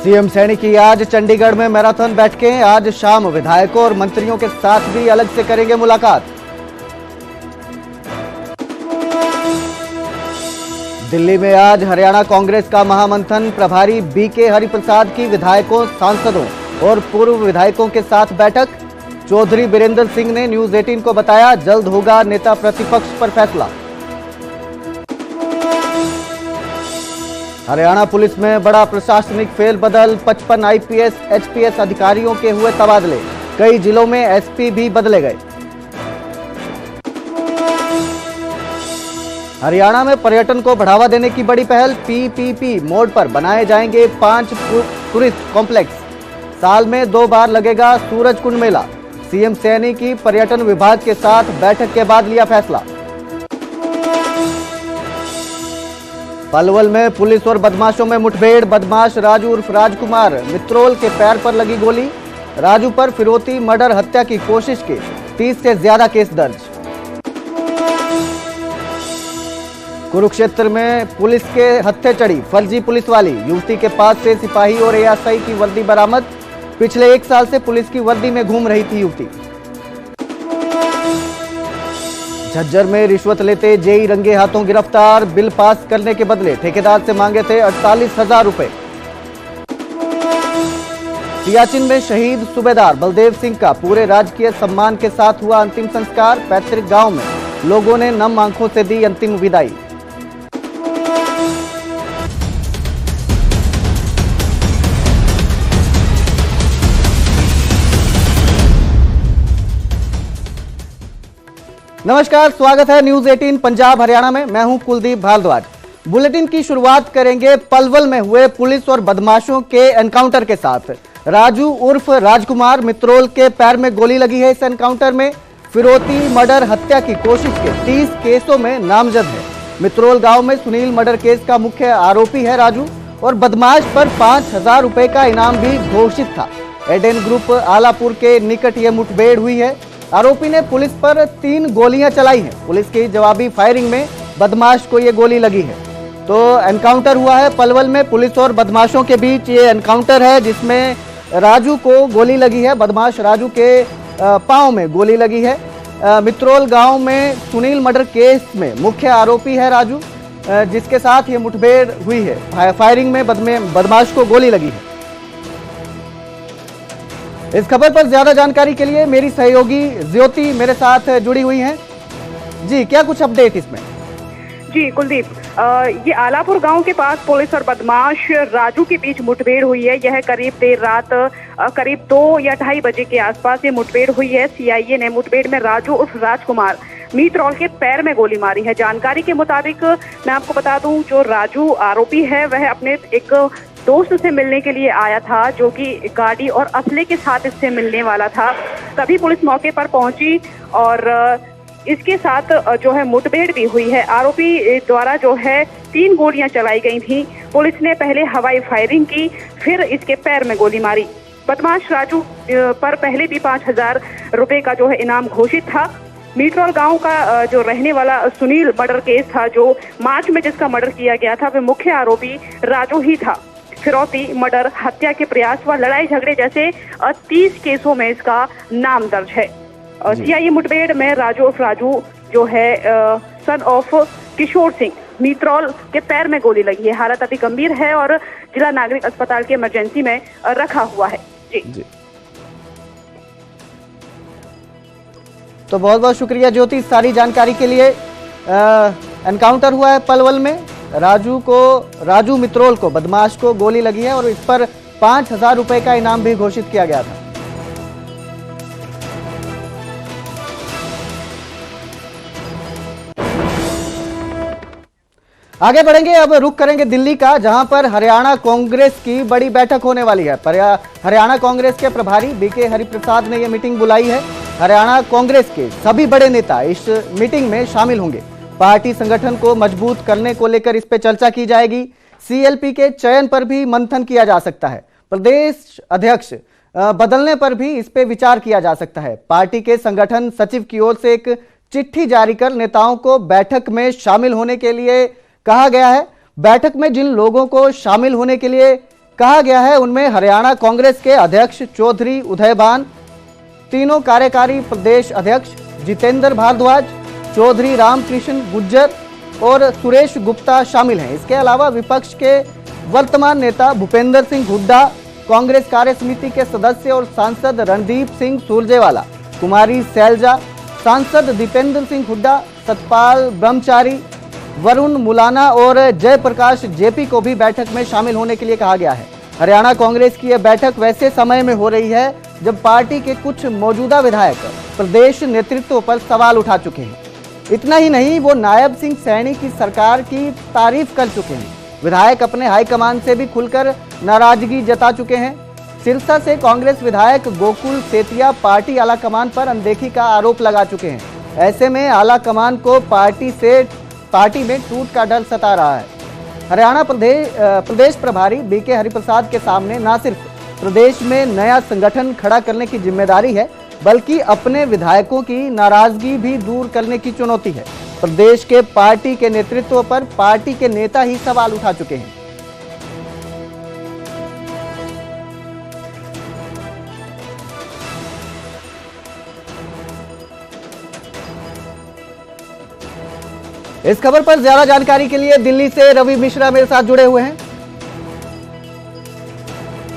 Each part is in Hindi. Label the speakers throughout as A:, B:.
A: सीएम सैनी की आज चंडीगढ़ में मैराथन बैठकें। आज शाम विधायकों और मंत्रियों के साथ भी अलग से करेंगे मुलाकात। दिल्ली में आज हरियाणा कांग्रेस का महामंथन। प्रभारी बीके हरिप्रसाद की विधायकों, सांसदों और पूर्व विधायकों के साथ बैठक। चौधरी बीरेंद्र सिंह ने न्यूज 18 को बताया, जल्द होगा नेता प्रतिपक्ष पर फैसला। हरियाणा पुलिस में बड़ा प्रशासनिक फेरबदल। 55 आईपीएस, एचपीएस अधिकारियों के हुए तबादले। कई जिलों में एसपी भी बदले गए। हरियाणा में पर्यटन को बढ़ावा देने की बड़ी पहल। पीपीपी मोड पर बनाए जाएंगे 5 टूरिस्ट कॉम्प्लेक्स। साल में 2 बार लगेगा सूरजकुंड मेला। सीएम सैनी की पर्यटन विभाग के साथ बैठक के बाद लिया फैसला। पलवल में पुलिस और बदमाशों में मुठभेड़। बदमाश राजू उर्फ राजकुमार मित्रोल के पैर पर लगी गोली। राजू पर फिरौती, मर्डर, हत्या की कोशिश के 30 से ज्यादा केस दर्ज। कुरुक्षेत्र में पुलिस के हत्थे चढ़ी फर्जी पुलिस वाली। युवती के पास से सिपाही और एएसआई की वर्दी बरामद। पिछले 1 साल से पुलिस की वर्दी में घूम रही थी युवती। झज्जर में रिश्वत लेते जेई रंगे हाथों गिरफ्तार। बिल पास करने के बदले ठेकेदार से मांगे थे 48,000 रुपए। सियाचिन में शहीद सूबेदार बलदेव सिंह का पूरे राजकीय सम्मान के साथ हुआ अंतिम संस्कार। पैतृक गांव में लोगों ने नम आंखों से दी अंतिम विदाई। नमस्कार, स्वागत है न्यूज 18 पंजाब हरियाणा में। मैं हूं कुलदीप भारद्वाज। बुलेटिन की शुरुआत करेंगे पलवल में हुए पुलिस और बदमाशों के एनकाउंटर के साथ। राजू उर्फ राजकुमार मित्रोल के पैर में गोली लगी है। इस एनकाउंटर में फिरौती, मर्डर, हत्या की कोशिश के 30 केसों में नामजद है। मित्रोल गांव में सुनील मर्डर केस का मुख्य आरोपी है राजू, और बदमाश पर 5,000 रुपए का इनाम भी घोषित था। एडेन ग्रुप आलापुर के निकट यह मुठभेड़ हुई है। आरोपी ने पुलिस पर 3 गोलियां चलाई हैं। पुलिस की जवाबी फायरिंग में बदमाश को यह गोली लगी है। तो एनकाउंटर हुआ है पलवल में। पुलिस और बदमाशों के बीच ये एनकाउंटर है जिसमें राजू को गोली लगी है। बदमाश राजू के पांव में गोली लगी है। मित्रोल गांव में सुनील मर्डर केस में मुख्य आरोपी है राजू, जिसके साथ ये मुठभेड़ हुई है। फायरिंग में बदमाश को गोली लगी है। इस खबर पर ज्यादा जानकारी के लिए मेरी सहयोगी ज्योति मेरे साथ जुड़ी हुई हैं। जी, क्या कुछ अपडेट इसमें?
B: जी कुलदीप, ये आलापुर गांव के पास पुलिस और बदमाश राजू के बीच मुठभेड़ हुई है। यह करीब देर रात करीब 2 या 2:30 बजे के आसपास ये मुठभेड़ हुई है। सीआईए ने मुठभेड़ में राजू उर्फ राजकुमार मीतरौल के पैर में गोली मारी है। जानकारी के मुताबिक मैं आपको बता दूं, जो राजू आरोपी है वह अपने एक दोस्त से मिलने के लिए आया था, जो कि गाड़ी और असले के साथ इससे मिलने वाला था। तभी पुलिस मौके पर पहुंची और इसके साथ जो है मुठभेड़ भी हुई है। आरोपी द्वारा जो है 3 गोलियां चलाई गई थी। पुलिस ने पहले हवाई फायरिंग की, फिर इसके पैर में गोली मारी। बदमाश राजू पर पहले भी 5,000 रुपए का जो है इनाम घोषित था। मीटरौल गांव का जो रहने वाला सुनील मर्डर केस था, जो मार्च में जिसका मर्डर किया गया था, वह मुख्य आरोपी राजू ही था। फिरौती, मर्डर, हत्या के प्रयास व लड़ाई झगड़े जैसे 30 केसों में इसका नाम दर्ज है। सीआईए मुठभेड़ में राजू जो है सन ऑफ किशोर सिंह मीतरौल के पैर में गोली लगी है। हालत अति गंभीर है और जिला नागरिक अस्पताल के इमरजेंसी में रखा हुआ है। जी।
A: तो बहुत बहुत शुक्रिया ज्योति सारी जानकारी के लिए। एनकाउंटर हुआ है पलवल में। राजू मित्रोल को, बदमाश को गोली लगी है और इस पर 5,000 रुपए का इनाम भी घोषित किया गया था। आगे बढ़ेंगे, अब रुख करेंगे दिल्ली का, जहां पर हरियाणा कांग्रेस की बड़ी बैठक होने वाली है। हरियाणा कांग्रेस के प्रभारी बीके हरिप्रसाद ने यह मीटिंग बुलाई है। हरियाणा कांग्रेस के सभी बड़े नेता इस मीटिंग में शामिल होंगे। पार्टी संगठन को मजबूत करने को लेकर इस पे चर्चा की जाएगी। सीएलपी के चयन पर भी मंथन किया जा सकता है। प्रदेश अध्यक्ष बदलने पर भी इस पे विचार किया जा सकता है। पार्टी के संगठन सचिव की ओर से एक चिट्ठी जारी कर नेताओं को बैठक में शामिल होने के लिए कहा गया है। बैठक में जिन लोगों को शामिल होने के लिए कहा गया है उनमें हरियाणा कांग्रेस के अध्यक्ष चौधरी उदयभान, तीनों कार्यकारी प्रदेश अध्यक्ष जितेंद्र भारद्वाज, चौधरी रामकृष्ण गुज्जर और सुरेश गुप्ता शामिल हैं। इसके अलावा विपक्ष के वर्तमान नेता भूपेंद्र सिंह हुड्डा, कांग्रेस कार्य समिति के सदस्य और सांसद रणदीप सिंह सुरजेवाला, कुमारी शैलजा, सांसद दीपेंद्र सिंह हुड्डा, सतपाल ब्रह्मचारी, वरुण मुलाना और जयप्रकाश जेपी को भी बैठक में शामिल होने के लिए कहा गया है। हरियाणा कांग्रेस की यह बैठक वैसे समय में हो रही है जब पार्टी के कुछ मौजूदा विधायक प्रदेश नेतृत्व पर सवाल उठा चुके हैं। इतना ही नहीं, वो नायब सिंह सैनी की सरकार की तारीफ कर चुके हैं। विधायक अपने हाईकमान से भी खुलकर नाराजगी जता चुके हैं। सिरसा से कांग्रेस विधायक गोकुल सेतिया पार्टी आलाकमान पर अनदेखी का आरोप लगा चुके हैं। ऐसे में आलाकमान को पार्टी में टूट का डर सता रहा है। हरियाणा प्रदेश प्रभारी बीके हरिप्रसाद के सामने न सिर्फ प्रदेश में नया संगठन खड़ा करने की जिम्मेदारी है, बल्कि अपने विधायकों की नाराजगी भी दूर करने की चुनौती है। प्रदेश के पार्टी के नेतृत्व पर पार्टी के नेता ही सवाल उठा चुके हैं। इस खबर पर ज्यादा जानकारी के लिए दिल्ली से रवि मिश्रा मेरे साथ जुड़े हुए हैं।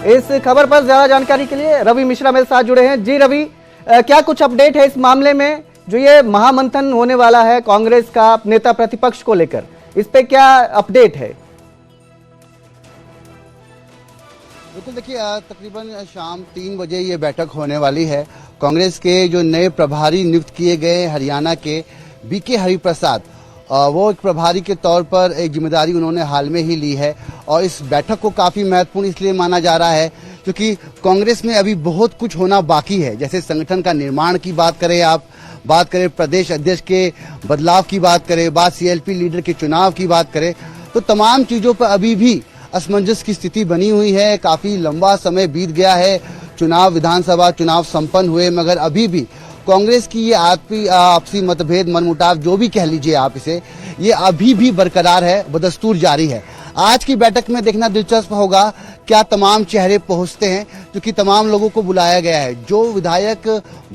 A: इस खबर पर ज्यादा जानकारी के लिए रवि मिश्रा मेरे साथ जुड़े हैं। जी रवि, क्या कुछ अपडेट है इस मामले में, जो ये महामंथन होने वाला है कांग्रेस का नेता प्रतिपक्ष को लेकर, इस पे क्या अपडेट है?
C: बिल्कुल, देखिए तकरीबन शाम 3 बजे ये बैठक होने वाली है। कांग्रेस के जो नए प्रभारी नियुक्त किए गए हरियाणा के बीके हरिप्रसाद, वो एक प्रभारी के तौर पर एक जिम्मेदारी उन्होंने हाल में ही ली है और इस बैठक को काफ़ी महत्वपूर्ण इसलिए माना जा रहा है क्योंकि कांग्रेस में अभी बहुत कुछ होना बाकी है। जैसे संगठन का निर्माण की बात करें, आप बात करें प्रदेश अध्यक्ष के बदलाव की बात करें, बात सीएलपी लीडर के चुनाव की बात करें, तो तमाम चीज़ों पर अभी भी असमंजस की स्थिति बनी हुई है। काफ़ी लंबा समय बीत गया है, चुनाव विधानसभा चुनाव संपन्न हुए, मगर अभी भी कांग्रेस की ये आपसी मतभेद मनमुटाव जो भी कह लीजिए आप इसे, ये अभी भी बरकरार है, बदस्तूर जारी है। आज की बैठक में देखना दिलचस्प होगा क्या तमाम चेहरे पहुंचते हैं, क्योंकि तमाम लोगों को बुलाया गया है। जो विधायक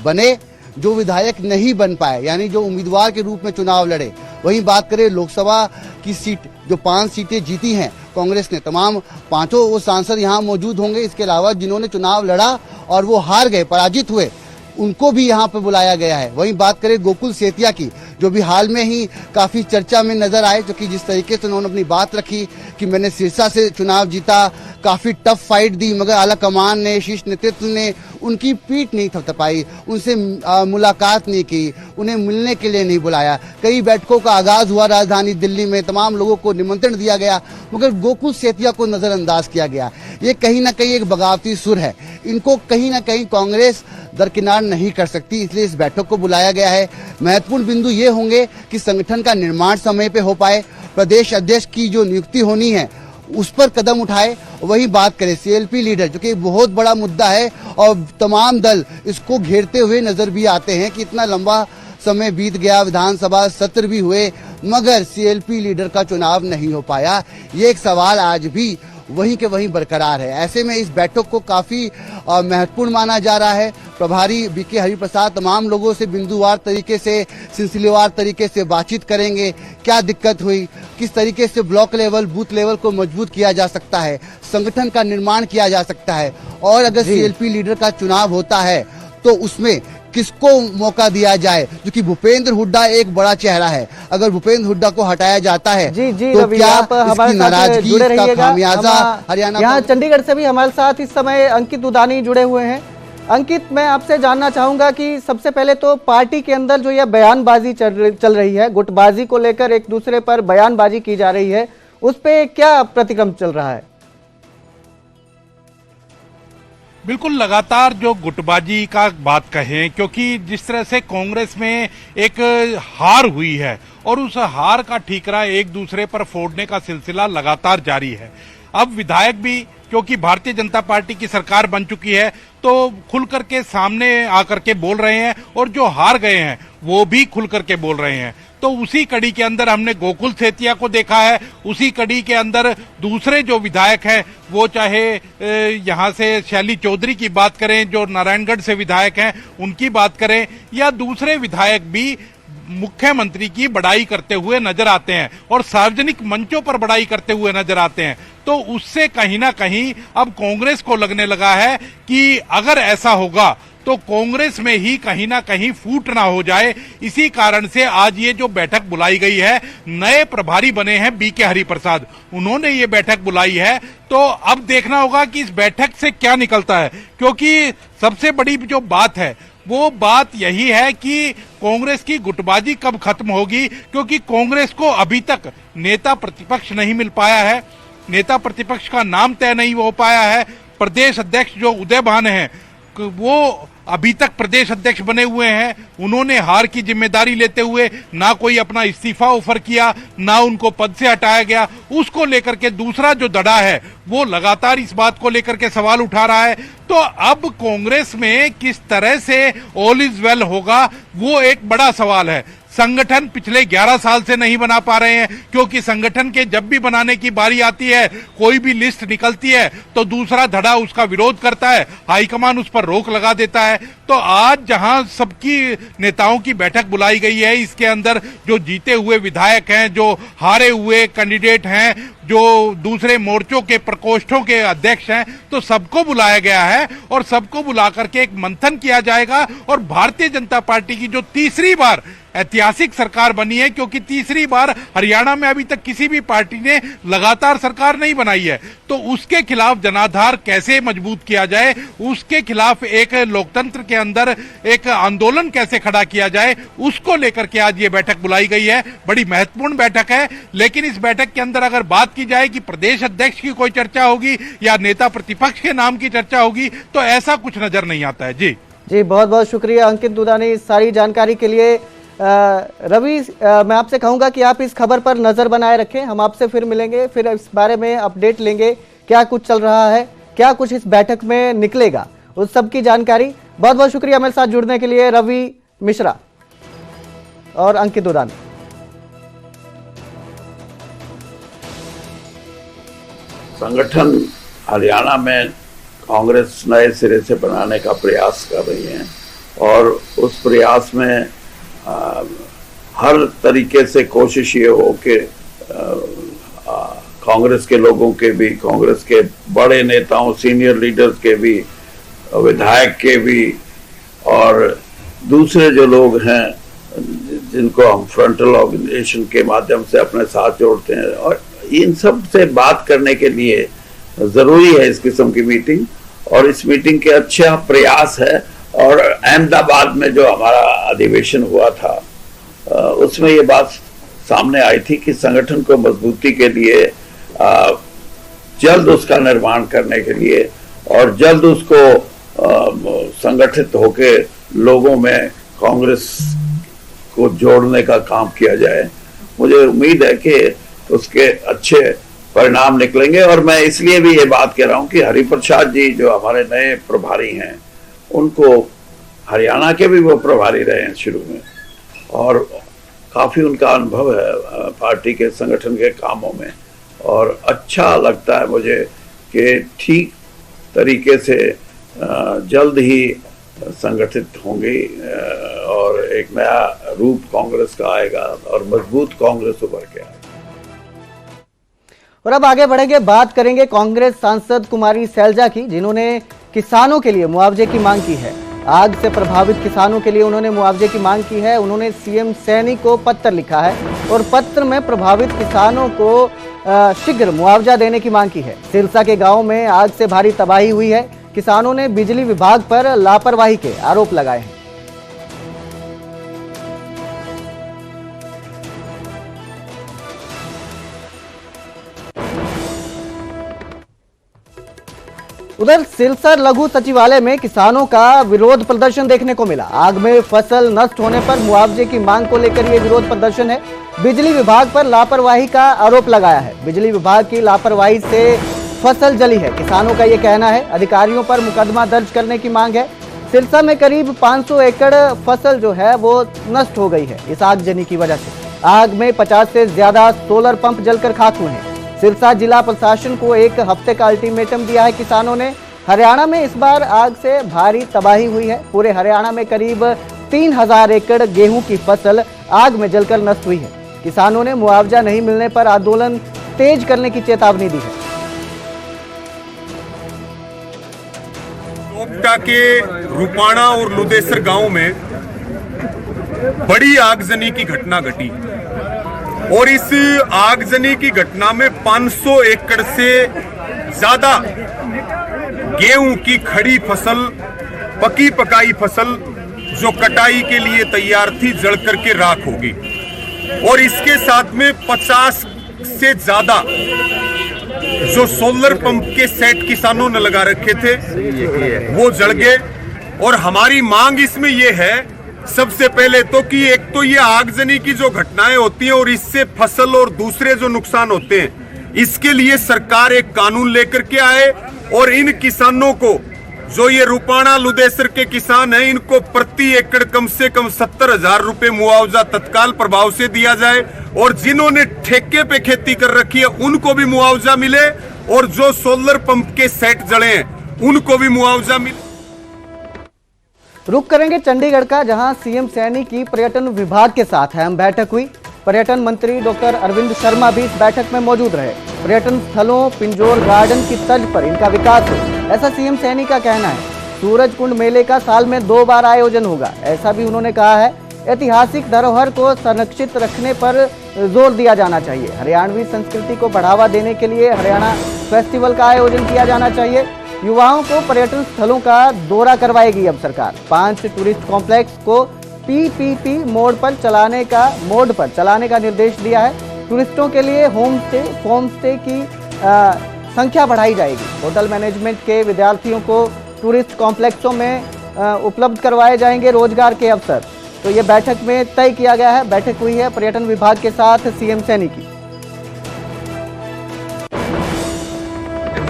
C: बने, जो विधायक नहीं बन पाए, यानी जो उम्मीदवार के रूप में चुनाव लड़े, वहीं बात करें लोकसभा की सीट, जो 5 सीटें जीती हैं कांग्रेस ने, तमाम 5 वो सांसद यहाँ मौजूद होंगे। इसके अलावा जिन्होंने चुनाव लड़ा और वो हार गए, पराजित हुए, उनको भी यहाँ पर बुलाया गया है। वहीं बात करें गोकुल सेतिया की, जो भी हाल में ही काफी चर्चा में नजर आए, क्योंकि जिस तरीके से उन्होंने अपनी बात रखी कि मैंने सिरसा से चुनाव जीता, काफी टफ फाइट दी, मगर आलाकमान ने, शीर्ष नेतृत्व ने उनकी पीठ नहीं थपथपाई, उनसे मुलाकात नहीं की, उन्हें मिलने के लिए नहीं बुलाया। कई बैठकों का आगाज हुआ राजधानी दिल्ली में, तमाम लोगों को निमंत्रण दिया गया, मगर गोकुल सेतिया को नजरअंदाज किया गया। ये कहीं ना कहीं एक बगावती सुर है, इनको कहीं ना कहीं कांग्रेस दरकिनार नहीं कर सकती, इसलिए इस बैठक को बुलाया गया है। महत्वपूर्ण बिंदु ये होंगे कि संगठन का निर्माण समय पे हो पाए, प्रदेश अध्यक्ष की जो नियुक्ति होनी है उस पर कदम उठाए। वही बात करें सीएलपी लीडर, जो कि बहुत बड़ा मुद्दा है और तमाम दल इसको घेरते हुए नजर भी आते हैं कि इतना लंबा समय बीत गया, विधानसभा सत्र भी हुए, मगर सीएलपी लीडर का चुनाव नहीं हो पाया। ये एक सवाल आज भी वहीं के वहीं बरकरार है। ऐसे में इस बैठक को काफी महत्वपूर्ण माना जा रहा है। प्रभारी बीके हरिप्रसाद तमाम लोगों से बिंदुवार तरीके से, सिलसिलेवार तरीके से बातचीत करेंगे। क्या दिक्कत हुई, किस तरीके से ब्लॉक लेवल, बूथ लेवल को मजबूत किया जा सकता है, संगठन का निर्माण किया जा सकता है, और अगर सीएलपी लीडर का चुनाव होता है तो उसमें किसको मौका दिया जाए, क्योंकि भूपेंद्र हुड्डा एक बड़ा चेहरा है। अगर भूपेंद्र हुड्डा को हटाया जाता है तो क्या इसकी नाराजगी का खामियाजा हरियाणा।
A: यहाँ चंडीगढ़ से भी हमारे साथ इस समय अंकित उदानी जुड़े हुए हैं। अंकित, मैं आपसे जानना चाहूंगा कि सबसे पहले तो पार्टी के अंदर जो यह बयानबाजी चल रही है, गुटबाजी को लेकर एक दूसरे पर बयानबाजी की जा रही है, उस पे क्या प्रतिक्रम चल रहा है?
D: बिल्कुल, लगातार जो गुटबाजी का बात कहें, क्योंकि जिस तरह से कांग्रेस में एक हार हुई है और उस हार का ठीकरा एक दूसरे पर फोड़ने का सिलसिला लगातार जारी है। अब विधायक भी, क्योंकि भारतीय जनता पार्टी की सरकार बन चुकी है, तो खुल करके सामने आकर के बोल रहे हैं और जो हार गए हैं वो भी खुल करके बोल रहे हैं। तो उसी कड़ी के अंदर हमने गोकुल सेतिया को देखा है, उसी कड़ी के अंदर दूसरे जो विधायक हैं, वो चाहे यहाँ से शैली चौधरी की बात करें जो नारायणगढ़ से विधायक हैं उनकी बात करें, या दूसरे विधायक भी मुख्यमंत्री की बड़ाई करते हुए नजर आते हैं और सार्वजनिक मंचों पर बड़ाई करते हुए नजर आते हैं। तो उससे कहीं ना कहीं अब कांग्रेस को लगने लगा है कि अगर ऐसा होगा तो कांग्रेस में ही कहीं ना कहीं फूट ना हो जाए। इसी कारण से आज ये जो बैठक बुलाई गई है, नए प्रभारी बने हैं बीके हरिप्रसाद, उन्होंने ये बैठक बुलाई है। तो अब देखना होगा कि इस बैठक से क्या निकलता है, क्योंकि सबसे बड़ी जो बात है वो बात यही है कि कांग्रेस की गुटबाजी कब खत्म होगी, क्योंकि कांग्रेस को अभी तक नेता प्रतिपक्ष नहीं मिल पाया है, नेता प्रतिपक्ष का नाम तय नहीं हो पाया है। प्रदेश अध्यक्ष जो उदय भान हैं वो अभी तक प्रदेश अध्यक्ष बने हुए हैं, उन्होंने हार की जिम्मेदारी लेते हुए ना कोई अपना इस्तीफा ऑफर किया, ना उनको पद से हटाया गया। उसको लेकर के दूसरा जो दड़ा है वो लगातार इस बात को लेकर के सवाल उठा रहा है। तो अब कांग्रेस में किस तरह से ऑल इज वेल होगा वो एक बड़ा सवाल है। संगठन पिछले 11 साल से नहीं बना पा रहे हैं, क्योंकि संगठन के जब भी बनाने की बारी आती है, कोई भी लिस्ट निकलती है तो दूसरा धड़ा उसका विरोध करता है, हाईकमान उस पर रोक लगा देता है। तो आज जहां सबकी नेताओं की बैठक बुलाई गई है, इसके अंदर जो जीते हुए विधायक हैं, जो हारे हुए कैंडिडेट हैं, जो दूसरे मोर्चों के प्रकोष्ठों के अध्यक्ष हैं, तो सबको बुलाया गया है और सबको बुला करके एक मंथन किया जाएगा। और भारतीय जनता पार्टी की जो तीसरी बार ऐतिहासिक सरकार बनी है, क्योंकि तीसरी बार हरियाणा में अभी तक किसी भी पार्टी ने लगातार सरकार नहीं बनाई है, तो उसके खिलाफ जनाधार कैसे मजबूत किया जाए, उसके खिलाफ एक लोकतंत्र के अंदर एक आंदोलन कैसे खड़ा किया जाए, उसको लेकर के आज ये बैठक बुलाई गई है। बड़ी महत्वपूर्ण बैठक है। लेकिन इस बैठक के अंदर अगर बात की जाए कि प्रदेश अध्यक्ष की कोई चर्चा होगी या नेता प्रतिपक्ष के नाम की चर्चा होगी, तो ऐसा कुछ नजर नहीं आता है। जी
A: बहुत बहुत शुक्रिया अंकित दुधानी इस सारी जानकारी के लिए। रवि, मैं आपसे कहूंगा कि आप इस खबर पर नजर बनाए रखें, हम आपसे फिर मिलेंगे, फिर इस बारे में अपडेट लेंगे, क्या कुछ चल रहा है, क्या कुछ इस बैठक में निकलेगा, उस सब की जानकारी। बहुत बहुत शुक्रिया मेरे साथ जुड़ने के लिए रवि मिश्रा और अंकित दुधानी।
E: संगठन हरियाणा में कांग्रेस नए सिरे से बनाने का प्रयास कर रही है और उस प्रयास में हर तरीके से कोशिश ये हो कि कांग्रेस के लोगों के भी, कांग्रेस के बड़े नेताओं, सीनियर लीडर्स के भी, विधायक के भी और दूसरे जो लोग हैं जिनको हम फ्रंटल ऑर्गेनाइजेशन के माध्यम से अपने साथ जोड़ते हैं, और इन सब से बात करने के लिए जरूरी है इस किस्म की मीटिंग। और इस मीटिंग के अच्छा प्रयास है। और अहमदाबाद में जो हमारा अधिवेशन हुआ था उसमें ये बात सामने आई थी कि संगठन को मजबूती के लिए जल्द उसका निर्माण करने के लिए और जल्द उसको संगठित होके लोगों में कांग्रेस को जोड़ने का काम किया जाए। मुझे उम्मीद है कि उसके अच्छे परिणाम निकलेंगे। और मैं इसलिए भी ये बात कह रहा हूं कि हरिप्रसाद जी जो हमारे नए प्रभारी हैं, उनको हरियाणा के भी वो प्रभारी रहे हैं शुरू में और काफी उनका अनुभव है पार्टी के संगठन के कामों में, और अच्छा लगता है मुझे कि ठीक तरीके से जल्द ही संगठित होंगी और एक नया रूप कांग्रेस का आएगा और मजबूत कांग्रेस उभर के आएगा।
A: और अब आगे बढ़ेंगे, बात करेंगे कांग्रेस सांसद कुमारी सैलजा की, जिन्होंने किसानों के लिए मुआवजे की मांग की है। आग से प्रभावित किसानों के लिए उन्होंने मुआवजे की मांग की है। उन्होंने सीएम सैनी को पत्र लिखा है और पत्र में प्रभावित किसानों को शीघ्र मुआवजा देने की मांग की है। सिरसा के गांव में आग से भारी तबाही हुई है। किसानों ने बिजली विभाग पर लापरवाही के आरोप लगाए हैं। उधर सिरसा लघु सचिवालय में किसानों का विरोध प्रदर्शन देखने को मिला। आग में फसल नष्ट होने पर मुआवजे की मांग को लेकर यह विरोध प्रदर्शन है। बिजली विभाग पर लापरवाही का आरोप लगाया है। बिजली विभाग की लापरवाही से फसल जली है, किसानों का यह कहना है। अधिकारियों पर मुकदमा दर्ज करने की मांग है। सिरसा में करीब 500 एकड़ फसल जो है वो नष्ट हो गई है इस आगजनी की वजह से। आग में 50 से ज्यादा सोलर पंप जलकर खाक हुए हैं। सिरसा जिला प्रशासन को एक हफ्ते का अल्टीमेटम दिया है किसानों ने। हरियाणा में इस बार आग से भारी तबाही हुई है। पूरे हरियाणा में करीब 3000 एकड़ गेहूं की फसल आग में जलकर नष्ट हुई है। किसानों ने मुआवजा नहीं मिलने पर आंदोलन तेज करने की चेतावनी दी है।
F: टोपटा के रूपाणा और लुदेसर गांव में बड़ी आगजनी की घटना घटी और इस आगजनी की घटना में 500 एकड़ से ज्यादा गेहूं की खड़ी फसल, पकी पकाई फसल जो कटाई के लिए तैयार थी, जल करके राख हो गई। और इसके साथ में 50 से ज्यादा जो सोलर पंप के सेट किसानों ने लगा रखे थे वो जल गए। और हमारी मांग इसमें यह है सबसे पहले तो कि एक तो ये आगजनी की जो घटनाएं होती हैं और इससे फसल और दूसरे जो नुकसान होते हैं, इसके लिए सरकार एक कानून लेकर के आए और इन किसानों को, जो ये रूपाणा लुदेसर के किसान हैं, इनको प्रति एकड़ कम से कम 70,000 रुपए मुआवजा तत्काल प्रभाव से दिया जाए और जिन्होंने ठेके पे खेती कर रखी है उनको भी मुआवजा मिले और जो सोलर पंप के सेट जले हैं उनको भी मुआवजा मिले।
A: रुक करेंगे चंडीगढ़ का, जहां सीएम सैनी की पर्यटन विभाग के साथ अहम बैठक हुई। पर्यटन मंत्री डॉक्टर अरविंद शर्मा भी इस बैठक में मौजूद रहे। पर्यटन स्थलों पिंजौर गार्डन की तर्ज पर इनका विकास हो, ऐसा सीएम सैनी का कहना है। सूरज कुंड मेले का साल में 2 बार आयोजन होगा, ऐसा भी उन्होंने कहा है। ऐतिहासिक धरोहर को संरक्षित रखने पर जोर दिया जाना चाहिए। हरियाणवी संस्कृति को बढ़ावा देने के लिए हरियाणा फेस्टिवल का आयोजन किया जाना चाहिए। युवाओं को पर्यटन स्थलों का दौरा करवाएगी अब सरकार। 5 टूरिस्ट कॉम्प्लेक्स को पीपीपी मोड पर चलाने का निर्देश दिया है। टूरिस्टों के लिए होम स्टे की संख्या बढ़ाई जाएगी। होटल मैनेजमेंट के विद्यार्थियों को टूरिस्ट कॉम्प्लेक्सों में उपलब्ध करवाए जाएंगे रोजगार के अवसर। तो ये बैठक में तय किया गया है। बैठक हुई है पर्यटन विभाग के साथ सीएम सैनी की।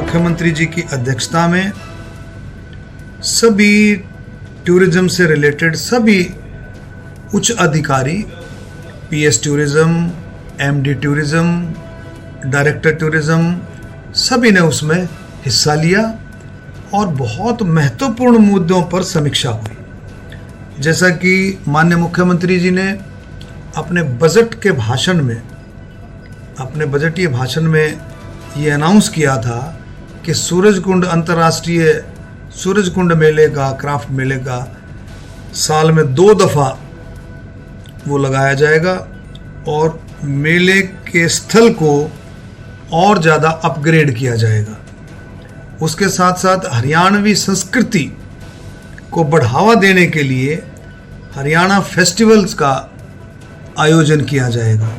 G: मुख्यमंत्री जी की अध्यक्षता में सभी टूरिज्म से रिलेटेड सभी उच्च अधिकारी, PS tourism, MD tourism, director tourism, सभी ने उसमें हिस्सा लिया और बहुत महत्वपूर्ण मुद्दों पर समीक्षा हुई। जैसा कि माननीय मुख्यमंत्री जी ने अपने बजटीय भाषण में ये अनाउंस किया था कि सूरजकुंड अंतर्राष्ट्रीय सूरजकुंड मेले का, क्राफ्ट मेले का साल में 2 दफ़ा वो लगाया जाएगा और मेले के स्थल को और ज़्यादा अपग्रेड किया जाएगा। उसके साथ साथ हरियाणवी संस्कृति को बढ़ावा देने के लिए हरियाणा फेस्टिवल्स का आयोजन किया जाएगा।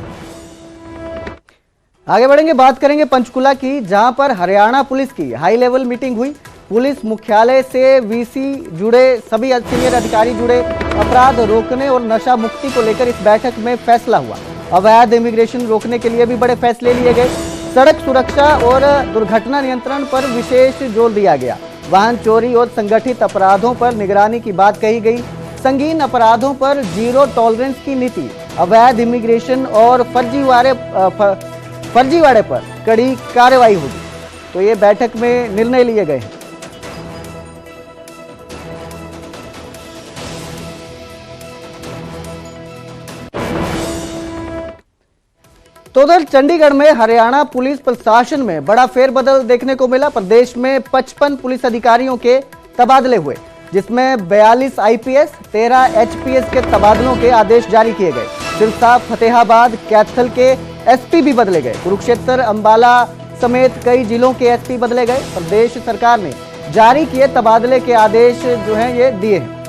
A: आगे बढ़ेंगे, बात करेंगे पंचकुला की, जहां पर हरियाणा पुलिस की हाई लेवल मीटिंग हुई। पुलिस मुख्यालय से वीसी जुड़े सभी सीनियर अधिकारी जुड़े। अपराध रोकने और नशा मुक्ति को लेकर इस बैठक में फैसला हुआ। अवैध इमिग्रेशन रोकने के लिए भी बड़े फैसले लिए गए। सड़क सुरक्षा और दुर्घटना नियंत्रण पर विशेष जोर दिया गया। वाहन चोरी और संगठित अपराधों पर निगरानी की बात कही गई। संगीन अपराधों पर 0 टॉलरेंस की नीति, अवैध इमिग्रेशन और फर्जीवाड़े पर कड़ी कार्रवाई होगी। तो ये बैठक में निर्णय लिए गए हैं। तो उधर चंडीगढ़ में हरियाणा पुलिस प्रशासन में बड़ा फेरबदल देखने को मिला। प्रदेश में 55 पुलिस अधिकारियों के तबादले हुए, जिसमें 42 आईपीएस, 13 एचपीएस के तबादलों के आदेश जारी किए गए। सिरसा, फतेहाबाद, कैथल के एसपी भी बदले गए। कुरुक्षेत्र, अंबाला समेत कई जिलों के एसपी बदले गए। प्रदेश सरकार ने जारी किए तबादले के आदेश जो हैं ये दिए हैं।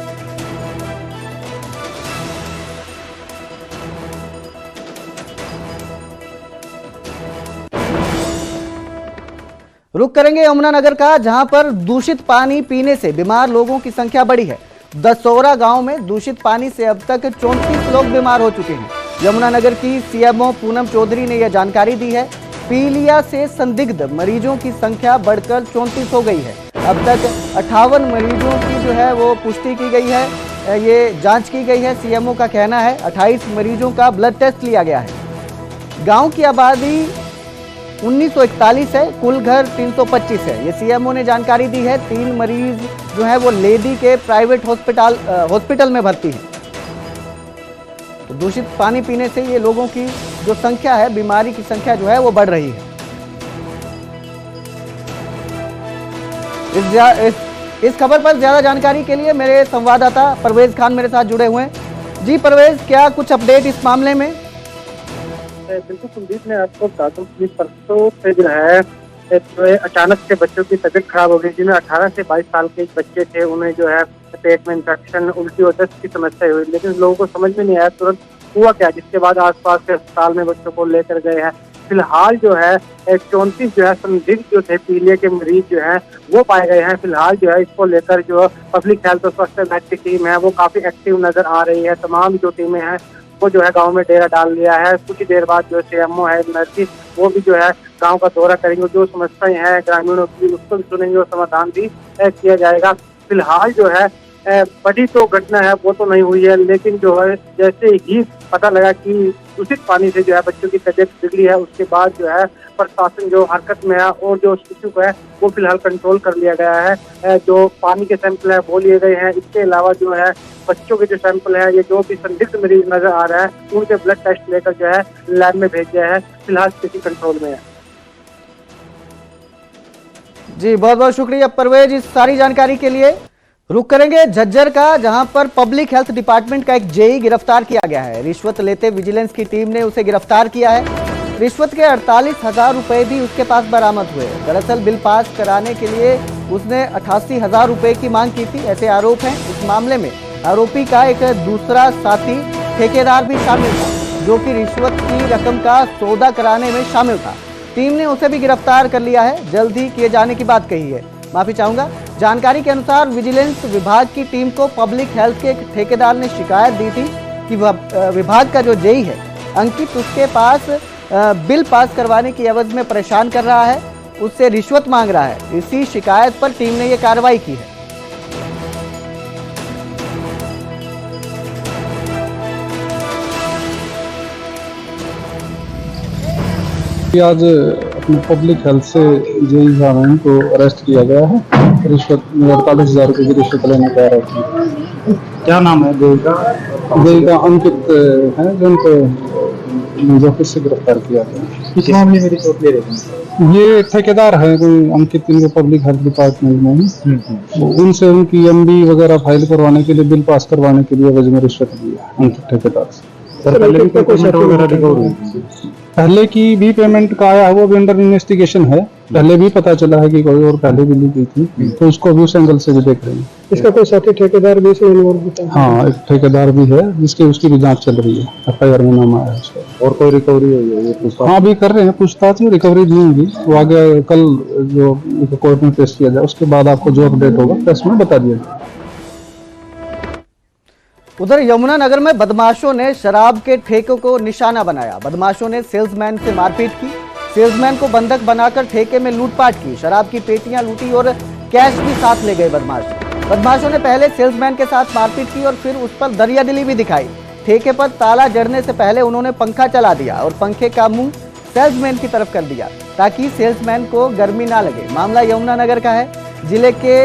A: रुक करेंगे यमुनानगर का, जहां पर दूषित पानी पीने से बीमार लोगों की संख्या बढ़ी है। दसौरा गांव में दूषित पानी से अब तक 34 लोग बीमार हो चुके हैं। यमुनानगर की सीएमओ पूनम चौधरी ने यह जानकारी दी है। पीलिया से संदिग्ध मरीजों की संख्या बढ़कर 34 हो गई है। अब तक 58 मरीजों की जो है वो पुष्टि की गई है। ये जांच की गई है। सीएमओ का कहना है 28 मरीजों का ब्लड टेस्ट लिया गया है। गांव की आबादी 1941 है, कुल घर 325 है। ये सीएमओ ने जानकारी दी है। 3 मरीज जो है वो लेडी के प्राइवेट हॉस्पिटल में भर्ती है। तो दूषित पानी पीने से ये लोगों की जो संख्या है, बीमारी की संख्या जो है वो बढ़ रही है। इस खबर पर ज्यादा जानकारी के लिए मेरे संवाददाता परवेज खान मेरे साथ जुड़े हुए हैं। जी परवेज, क्या कुछ अपडेट इस मामले में?
H: बिल्कुल कुलदीप, ने आपको बता दूं कि परसों से जो है अचानक से बच्चों की तबीयत खराब हो गई, जिनमें 18 से 22 साल के एक बच्चे थे। उन्हें जो है पेट में इन्फेक्शन, उल्टी और दस्त की समस्या हुई, लेकिन लोगों को समझ में नहीं आया तुरंत हुआ क्या, जिसके बाद आसपास के अस्पताल में बच्चों को लेकर गए हैं। फिलहाल जो है 34 जो है संदिग्ध जो थे पीलिया के मरीज जो है वो पाए गए हैं। फिलहाल जो है इसको लेकर जो पब्लिक हेल्थ और स्वास्थ्य विभाग की टीम है वो काफी एक्टिव नजर आ रही है। तमाम जो टीमें हैं वो जो है गांव में डेरा डाल लिया है। कुछ ही देर बाद जो सीएमओ है नर्सिस वो भी जो है गांव का दौरा करेंगे, जो समस्याएं हैं ग्रामीणों की उसको भी सुनेंगे और समाधान भी किया जाएगा। फिलहाल जो है बड़ी तो घटना है वो तो नहीं हुई है, लेकिन जो है जैसे ही पता लगा कि दूषित पानी से जो है बच्चों की तबीयत बिगड़ी है, उसके बाद जो है प्रशासन जो हरकत में है और जो इशू है वो फिलहाल कंट्रोल कर लिया गया है। जो पानी के सैंपल है वो लिए गए हैं। इसके अलावा जो है बच्चों के जो सैंपल है, ये जो भी संदिग्ध मरीज नजर आ रहा है उनके ब्लड टेस्ट लेकर जो है लैब में भेज दिया है। फिलहाल स्थिति कंट्रोल में है।
A: जी बहुत बहुत शुक्रिया परवेज इस सारी जानकारी के लिए। रुक करेंगे झज्जर का, जहां पर पब्लिक हेल्थ डिपार्टमेंट का एक जेई गिरफ्तार किया गया है। रिश्वत लेते विजिलेंस की टीम ने उसे गिरफ्तार किया है। रिश्वत के 48,000 रुपए भी उसके पास बरामद हुए। दरअसल बिल पास कराने के लिए उसने 88,000 रुपए की मांग की थी, ऐसे आरोप हैं। इस मामले में आरोपी का एक दूसरा साथी ठेकेदार भी शामिल था, जो कि रिश्वत की रकम का सौदा कराने में शामिल था। टीम ने उसे भी गिरफ्तार कर लिया है। जल्द ही किए जाने की बात कही है। माफी चाहूंगा। जानकारी के अनुसार विजिलेंस विभाग की टीम को पब्लिक हेल्थ के एक ठेकेदार ने शिकायत दी थी कि विभाग का जो जेई है अंकित उसके पास बिल पास करवाने की एवज में परेशान कर रहा है, उससे रिश्वत मांग रहा है। इसी शिकायत पर टीम ने यह कार्रवाई की है।
I: आज अपने पब्लिक हेल्थ से जेई साहब को अरेस्ट किया गया है। रिश्वत 48,000 रुपये की रिश्वत लेने का आरोप है। क्या नाम है जेई का? जेई का अंकित है, जिनको मुजफ्फर से गिरफ्तार किया गया।
J: किस मामले में रिश्वत ले रहे हैं?
I: ये ठेकेदार है कोई अंकित, इनको पब्लिक हेल्थ डिपार्टमेंट में उनसे उनकी एमडी वगैरह फाइल करवाने के लिए, बिल पास करवाने के लिए वजह में रिश्वत लिया अंकित ठेकेदार से।
J: पहले भी कोई पेमेंट वगैरह रिकवर हुई?
I: पहले की भी पेमेंट का आया है, वो भी अंडर इन्वेस्टिगेशन है। पहले भी पता चला है कि कोई और पहले भी ली गई थी, तो उसको भी उस एंगल से भी देख रहे हैं।
J: इसका कोई साथी ठेकेदार भी इसमें इन्वॉल्व होता है?
I: हाँ, एक ठेकेदार भी है जिसकी उसकी भी जांच चल रही है। FIR में नाम आया है उसका।
J: और कोई रिकवरी हुई है? ये
I: हाँ, अभी कर रहे हैं पूछताछ में, रिकवरी नहीं होगी वो आगे कल जो कोर्ट में पेश किया जाए उसके बाद आपको जो अपडेट होगा प्रेस में बता दिया जाएगा।
A: उधर यमुनानगर में बदमाशों ने शराब के ठेके को निशाना बनाया। बदमाशों ने सेल्समैन से मारपीट की, सेल्समैन को बंधक बनाकर ठेके में लूटपाट की, शराब की पेटियां लूटी और कैश भी साथ ले गए बदमाशों ने पहले सेल्समैन के साथ मारपीट की और फिर उस पर दरियादिली भी दिखाई। ठेके पर ताला जड़ने से पहले उन्होंने पंखा चला दिया और पंखे का मुंह सेल्समैन की तरफ कर दिया ताकि सेल्समैन को गर्मी ना लगे। मामला यमुनानगर का है। जिले के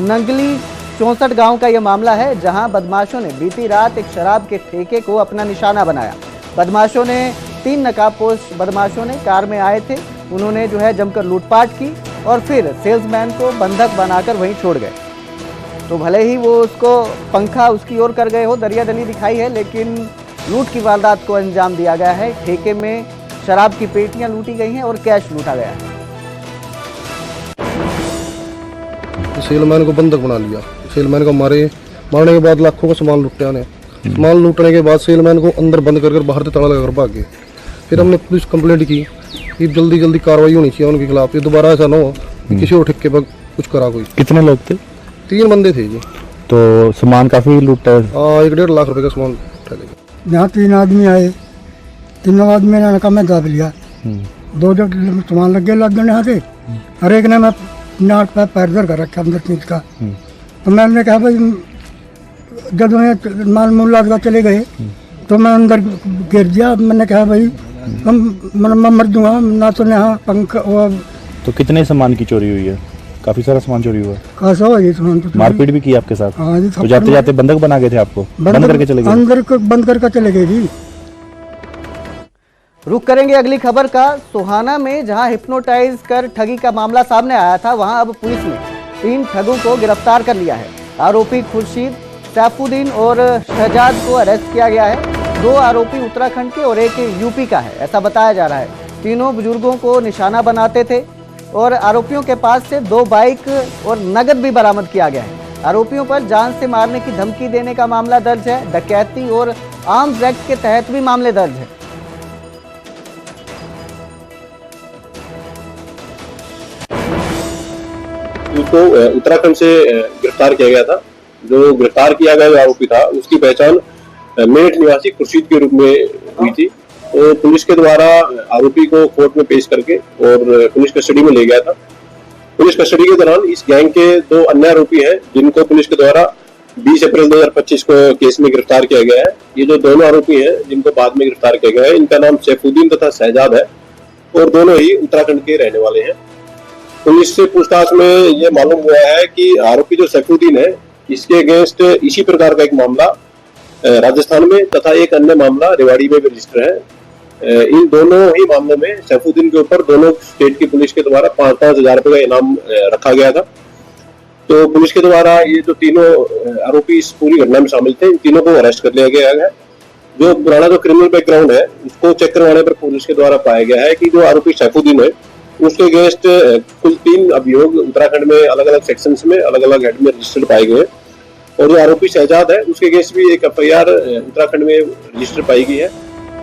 A: नंगली 64 गांव का यह मामला है, जहां बदमाशों ने बीती रात एक शराब के ठेके को अपना निशाना बनाया। बदमाशों ने 3 नकाबपोश बदमाशों ने कार में आए थे। उन्होंने जो है जमकर लूटपाट की और फिर सेल्समैन को बंधक बनाकर वहीं छोड़ गए। तो भले ही वो उसको पंखा उसकी ओर कर गए हो, दरियादली दिखाई है, लेकिन लूट की वारदात को अंजाम दिया गया है। ठेके में शराब की पेटियां लूटी गई हैं और कैश लूटा गया है।
K: सेलमैन को बंधक बना लिया। सेलमैन को मारने के बाद लाखों का सामान लुटा ने। सामान लूटने के बाद सेलमैन को अंदर बंद कर बाहर से ताला लगाकर भाग गए। फिर हमने पुलिस कंप्लेंट की कि जल्दी कार्रवाई होनी चाहिए उनके खिलाफ, ये दोबारा ऐसा ना हो कि किसी और ठेके पर कुछ करा कोई।
J: कितने लोग थे?
K: 3 बंदे थे जी।
J: तो सामान काफी लूटा है?
K: 1.5 लाख रुपए का सामान उठा लिया।
L: यहाँ 3 आदमी आए, तीनों आदमी ने नका में दाब लिया। 2 जग सामान लग गए यहाँ से, हर एक ने मैं नाक पे पैर धर कर रखा अंदर चीज का। तो मैंने कहा भाई जब मैं माल मुल्ला का चले गए तो मैं अंदर गिर गया। मैंने कहा भाई मैं मर दूंगा ना, तो यहाँ पंख और।
J: तो कितने सामान की चोरी हुई है? काफी सारा सामान चोरी हुआ।
L: कैसा हुआ ये सामान? तो
J: मारपीट भी की आपके साथ?
L: हाँ जी।
J: तो जाते जाते बंधक बना गए थे आपको? बंद करके चले गए?
L: अंदर को बंद करके चले गए जी।
A: रुक करेंगे अगली खबर का। सोहाना में जहां हिप्नोटाइज कर ठगी का मामला सामने आया था, वहां अब पुलिस ने 3 ठगों को गिरफ्तार कर लिया है। आरोपी खुर्शीद, सैफुद्दीन और शहजाद को अरेस्ट किया गया है। 2 आरोपी उत्तराखंड के और एक यूपी का है, ऐसा बताया जा रहा है। तीनों बुजुर्गों को निशाना बनाते थे और आरोपियों के पास से 2 बाइक और नगद भी बरामद किया गया है। आरोपियों पर जान से मारने की धमकी देने का मामला दर्ज है। डकैती और आर्म्स एक्ट के तहत भी मामले दर्ज है।
M: उसको उत्तराखंड से गिरफ्तार किया गया था। जो गिरफ्तार किया गया आरोपी था उसकी पहचान मेरठ निवासी खुर्शीद के रूप में हुई थी। तो पुलिस के द्वारा आरोपी को कोर्ट में पेश करके और पुलिस कस्टडी में ले गया था। पुलिस कस्टडी के दौरान इस गैंग के 2 अन्य आरोपी हैं जिनको पुलिस के द्वारा 20 अप्रैल 2025 को केस में गिरफ्तार किया गया है। ये जो दोनों आरोपी हैं जिनको बाद में गिरफ्तार किया गया है, इनका नाम सैफुद्दीन तथा शहजाद है और दोनों ही उत्तराखंड के रहने वाले हैं। पुलिस से पूछताछ में ये मालूम हुआ है कि आरोपी जो सैफुद्दीन है, इसके अगेंस्ट इसी प्रकार का एक मामला राजस्थान में तथा एक अन्य मामला रेवाड़ी में भी रजिस्टर है। इन दोनों ही मामलों में सैफुद्दीन के ऊपर दोनों स्टेट की पुलिस के द्वारा 5-5 हजार रुपए का इनाम रखा गया था। तो पुलिस के द्वारा ये जो तीनों आरोपी इस पूरी घटना में शामिल थे, इन तीनों को अरेस्ट कर लिया गया है। जो पुराना जो क्रिमिनल बैकग्राउंड है उसको चेक करवाने पर पुलिस के द्वारा पाया गया है कि जो आरोपी सैफुद्दीन है उसके अगेंस्ट कुल 3 अभियोग उत्तराखंड में अलग अलग सेक्शंस में अलग अलग हेड में रजिस्टर्ड पाए गए। और जो आरोपी शहजाद है उसके अगेंस्ट भी एक FIR उत्तराखंड में रजिस्टर पाई गई है।